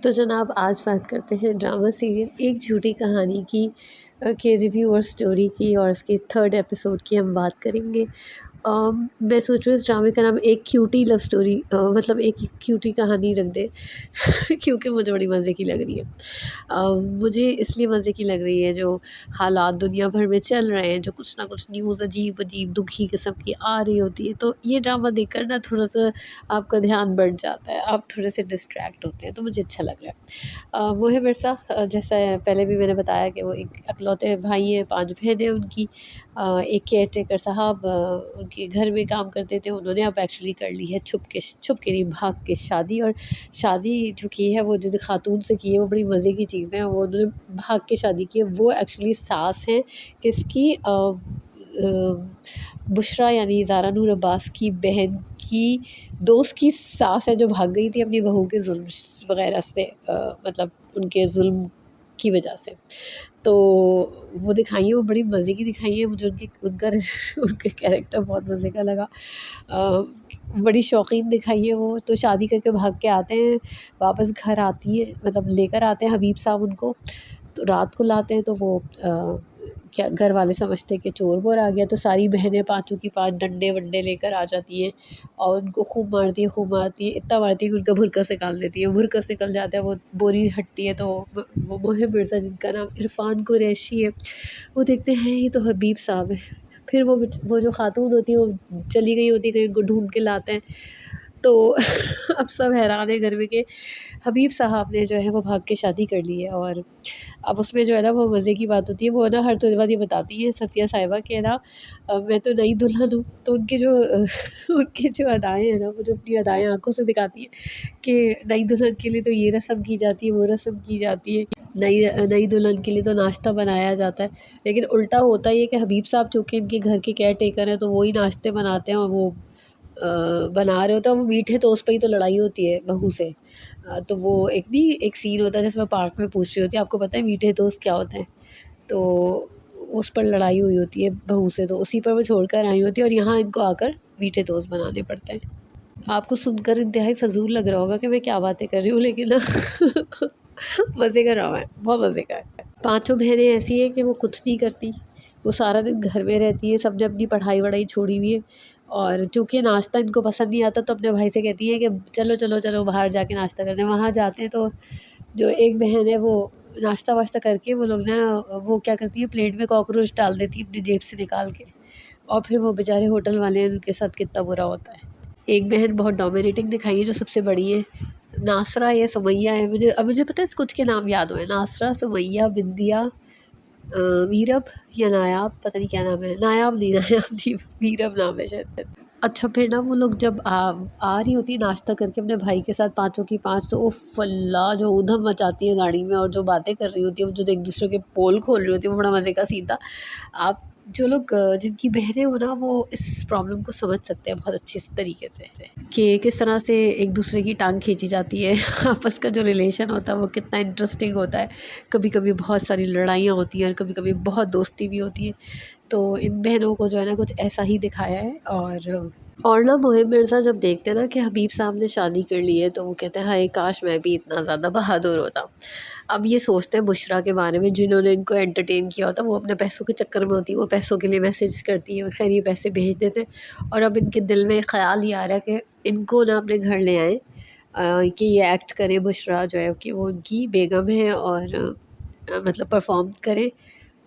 तो जनाब आज बात करते हैं ड्रामा सीरियल एक झूठी कहानी की के रिव्यू और स्टोरी की, और इसके थर्ड एपिसोड की हम बात करेंगे। मैं सोच रही हूँ इस ड्रामे का नाम एक क्यूटी लव स्टोरी मतलब एक क्यूटी कहानी रख दे क्योंकि मुझे बड़ी मज़े की लग रही है। मुझे इसलिए मज़े की लग रही है जो हालात दुनिया भर में चल रहे हैं, जो कुछ ना कुछ न्यूज़ अजीब अजीब दुखी किस्म की आ रही होती है, तो ये ड्रामा देखकर ना थोड़ा सा आपका ध्यान बढ़ जाता है, आप थोड़े से डिस्ट्रैक्ट होते हैं, तो मुझे अच्छा लग रहा है। मोहे मिर्ज़ा जैसा पहले भी मैंने बताया कि वो एक अकलौते भाई हैं, 5 बहनें उनकी। एक केयर टेकर साहब उनके घर में काम करते थे, उन्होंने अब एक्चुअली कर ली है छुप के नहीं भाग के शादी। और शादी जो की है वो जिन खातून से की है वो बड़ी मज़े की चीज़ है, वो उन्होंने भाग के शादी की है। वो एक्चुअली सास हैं किसकी, बुशरा यानी ज़ारा नूर अब्बास की बहन की दोस्त की सास है, जो भाग गई थी अपनी बहू के जुल्म वग़ैरह से, मतलब उनके जुल्म की वजह से। तो वो दिखाई है, वो बड़ी मज़े की दिखाई है। मुझे उनका उनका कैरेक्टर बहुत मज़े का लगा। बड़ी शौकीन दिखाई है वो। तो शादी करके भाग के आते हैं, वापस घर आती है, मतलब लेकर आते हैं हबीब साहब उनको। तो रात को लाते हैं तो वो क्या घर वाले समझते हैं कि चोर वोर आ गया, तो सारी बहनें पाँचों की पाँच डंडे वंडे लेकर आ जाती हैं और उनको खूब मारती है, इतना मारती है कि उनका भुरकस निकाल देती है। भुरकस निकल जाता है, वो बोरी हटती है, तो वो मोहे मिर्ज़ा जिनका नाम इरफ़ान कुरैशी है, वो देखते हैं ये तो हबीब साहब है। फिर वो जो खातून होती है वो चली गई होती है, कहीं उनको ढूंढ के लाते हैं। तो अब सब हैरान है घर में कि हबीब साहब ने जो है वो भाग के शादी कर ली है। और अब उसमें जो है ना वो मज़े की बात होती है, वो ना हर बात ये बताती है सफ़िया साहिबा कि ना मैं तो नई दुल्हन हूँ। तो उनके जो उनकी जो अदाएँ हैं ना, वो जो अपनी अदाएँ आँखों से दिखाती हैं कि नई दुल्हन के लिए तो ये रस्म की जाती है, वो रस्म की जाती है, नई दुल्हन के लिए तो नाश्ता बनाया जाता है। लेकिन उल्टा होता ये है कि हबीब साहब चूँकि इनके घर के केयर टेकर हैं, तो वही नाश्ते बनाते हैं और वो बना रहे होते हैं। वो मीठे टोस्ट पे ही तो लड़ाई होती है बहू से। तो वो एक सीन होता है जिसमें पार्क में पूछ रही होती है, आपको पता है मीठे टोस्ट क्या होते हैं? तो उस पर लड़ाई हुई होती है बहू से, तो उसी पर वो छोड़ कर आई होती है और यहाँ इनको आकर मीठे टोस्ट बनाने पड़ते हैं। आपको सुनकर इंतहाई फ़ज़ूल लग रहा होगा कि मैं क्या बातें कर रही हूँ, लेकिन ना मज़े का ड्रामा है, बहुत मज़े का है। पाँचों बहनें ऐसी हैं कि वो कुछ नहीं करती, वो सारा दिन घर में रहती है, सबने अपनी पढ़ाई-वढ़ाई छोड़ी हुई है। और चूँकि नाश्ता इनको पसंद नहीं आता, तो अपने भाई से कहती है कि चलो बाहर जाके नाश्ता करते हैं। वहाँ जाते हैं तो जो एक बहन है वो नाश्ता-वाश्ता करके वो लोग ना वो क्या करती है, प्लेट में कॉकरोच डाल देती है अपनी जेब से निकाल के, और फिर वो बेचारे होटल वाले हैं, उनके साथ कितना बुरा होता है। एक बहन बहुत डोमिनेटिंग दिखाई है जो सबसे बड़ी है, नासरा या सुमैया है। मुझे पता है कुछ के नाम याद हुए, नासरा, सुमैया, बिंदिया, वीरब या नायाब, पता नहीं क्या नाम है, नायाब नहीं, वीरब नाम है शायद। अच्छा, फिर ना वो लोग जब आ रही होती है नाश्ता करके अपने भाई के साथ पाँचों की पाँच, तो उफ़ अल्लाह जो ऊधम मचाती है गाड़ी में, और जो बातें कर रही होती है, वो जो एक दूसरे के पोल खोल रही होती है, वो बड़ा मज़े का सीन था। आप जो लोग जिनकी बहनें हो ना, वो इस प्रॉब्लम को समझ सकते हैं बहुत अच्छे तरीके से कि किस तरह से एक दूसरे की टांग खींची जाती है आपस का जो रिलेशन होता है वो कितना इंटरेस्टिंग होता है। कभी कभी बहुत सारी लड़ाइयाँ होती हैं और कभी कभी बहुत दोस्ती भी होती है। तो इन बहनों को जो है ना कुछ ऐसा ही दिखाया है। और ना मोहिब मिर्ज़ा जब देखते हैं ना कि हबीब साहब ने शादी कर ली है, तो वो कहते हैं हाय काश मैं भी इतना ज़्यादा बहादुर होता। अब ये सोचते हैं बुशरा के बारे में, जिन्होंने इनको एंटरटेन किया होता, वो अपने पैसों के चक्कर में होती है, वो पैसों के लिए मैसेज करती है, खैर ये पैसे भेज देते हैं। और अब इनके दिल में ख़्याल ये आ रहा है कि इनको ना अपने घर ले आएँ, कि ये एक्ट करें, बुशरा जो है कि वो उनकी बेगम है, और मतलब परफॉर्म करें।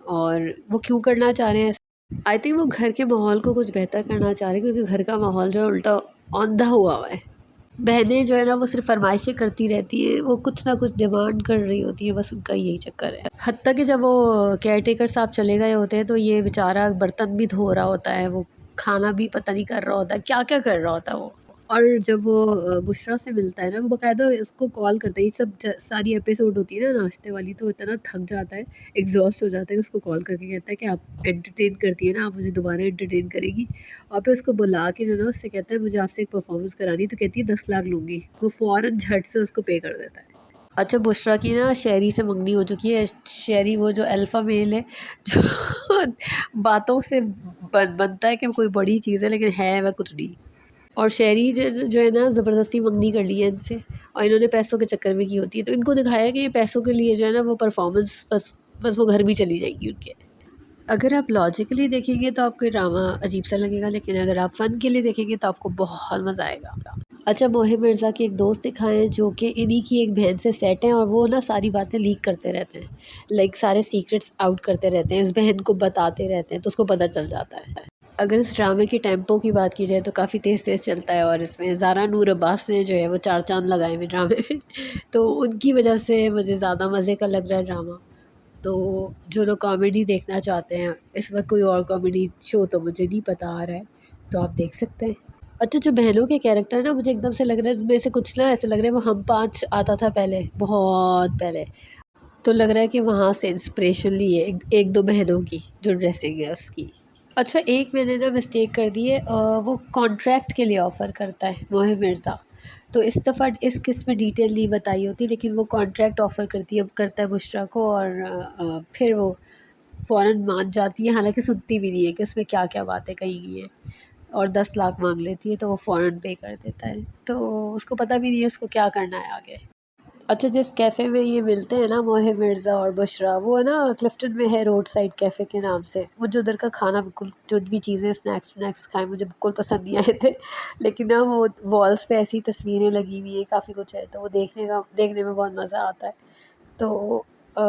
और वो क्यों करना चाह रहे हैं, आई थिंक वो घर के माहौल को कुछ बेहतर करना चाह रहे हैं, क्योंकि घर का माहौल जो है उल्टा औंधा हुआ हुआ है। बहनें जो है ना वो सिर्फ फरमाइशें करती रहती है, वो कुछ ना कुछ डिमांड कर रही होती है, बस उनका यही चक्कर है। हत्ता कि जब वो केयर टेकर साहब चले गए होते हैं, तो ये बेचारा बर्तन भी धो रहा होता है, वो खाना भी पता नहीं कर रहा होता है, क्या क्या कर रहा होता है वो। और जब वो बुशरा से मिलता है ना, वो बाकायदा इसको कॉल करता है। ये सब सारी एपिसोड होती है ना नाश्ते वाली, तो इतना थक जाता है, एग्जॉस्ट हो जाता है, उसको कॉल करके कहता है कि आप एंटरटेन करती है ना, आप मुझे दोबारा एंटरटेन करेगी। और फिर उसको बुला के जो ना उससे कहता है मुझे आपसे एक परफॉर्मेंस करानी, तो कहती है 10 लाख लूँगी। वो फ़ौरन झट से उसको पे कर देता है। अच्छा, बुशरा की ना शेरी से मंगनी हो चुकी है। शेरी वो जो अल्फ़ा मेल है, जो बातों से बनता है कि कोई बड़ी चीज़ है, लेकिन है वह कुछ नहीं। और शहरी जो है ना ज़बरदस्ती मंगनी कर ली है इनसे, और इन्होंने पैसों के चक्कर में की होती है। तो इनको दिखाया कि ये पैसों के लिए जो है ना वो परफॉर्मेंस, बस बस वो घर भी चली जाएगी उनके। अगर आप लॉजिकली देखेंगे तो आपको ड्रामा अजीब सा लगेगा, लेकिन अगर आप फ़न के लिए देखेंगे तो आपको बहुत मज़ा आएगा। अच्छा, मोहे मिर्ज़ा के एक दोस्त दिखाए हैं जो कि इन्हीं की एक बहन से सेट हैं, और वो ना सारी बातें लीक करते रहते हैं, लाइक सारे सीक्रेट्स आउट करते रहते हैं, इस बहन को बताते रहते हैं तो उसको पता चल जाता है। अगर इस ड्रामे की टेम्पो की बात की जाए तो काफ़ी तेज़ तेज़ चलता है, और इसमें ज़ारा नूर अब्बास ने जो है वो 4 चाँद लगाए हुए ड्रामे में तो उनकी वजह से मुझे ज़्यादा मज़े का लग रहा है ड्रामा। तो जो लोग कॉमेडी देखना चाहते हैं, इस वक्त कोई और कॉमेडी शो तो मुझे नहीं पता आ रहा है, तो आप देख सकते हैं। अच्छा, जो बहनों के कैरेक्टर ना, मुझे एकदम से लग रहा है उनमें से कुछ ना ऐसे लग रहा है वो हम पाँच आता था पहले, बहुत पहले, तो लग रहा है कि वहाँ से इंस्पिरेशन ली है एक दो बहनों की जो ड्रेसिंग है उसकी। अच्छा, एक मैंने ना मिस्टेक कर दी है, वो कॉन्ट्रैक्ट के लिए ऑफ़र करता है मोहे मिर्ज़ा, तो इस दफ़ा इस किस्त में डिटेल नहीं बताई होती, लेकिन वो कॉन्ट्रैक्ट ऑफ़र करता है बुशरा को, और फिर वो फ़ौरन मान जाती है, हालांकि सुनती भी नहीं है कि उसमें क्या क्या बातें कही गई हैं, और 10 लाख मांग लेती है तो वो फ़ौरन पे कर देता है, तो उसको पता भी नहीं है उसको क्या करना है आगे। अच्छा, जिस कैफ़े में ये मिलते हैं ना मोहे मिर्ज़ा और बुशरा, वो है ना क्लिफ्टन में है, रोड साइड कैफ़े के नाम से। मुझे उधर का खाना बिल्कुल, जो भी चीज़ें स्नैक्स वनैक्स खाए मुझे बिल्कुल पसंद नहीं आए थे लेकिन ना वो वॉल्स पे ऐसी तस्वीरें लगी हुई हैं, काफ़ी कुछ है, तो वो देखने में बहुत मज़ा आता है। तो अ,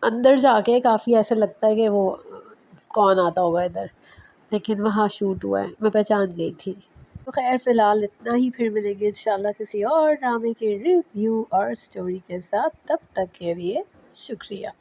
अंदर जाके काफ़ी ऐसा लगता है कि वो कौन आता होगा इधर, लेकिन वहाँ शूट हुआ है, मैं पहचान गई थी। तो ख़ैर फ़िलहाल इतना ही, फिर मिलेंगे इंशाल्लाह किसी और ड्रामे के रिव्यू और स्टोरी के साथ, तब तक के लिए शुक्रिया।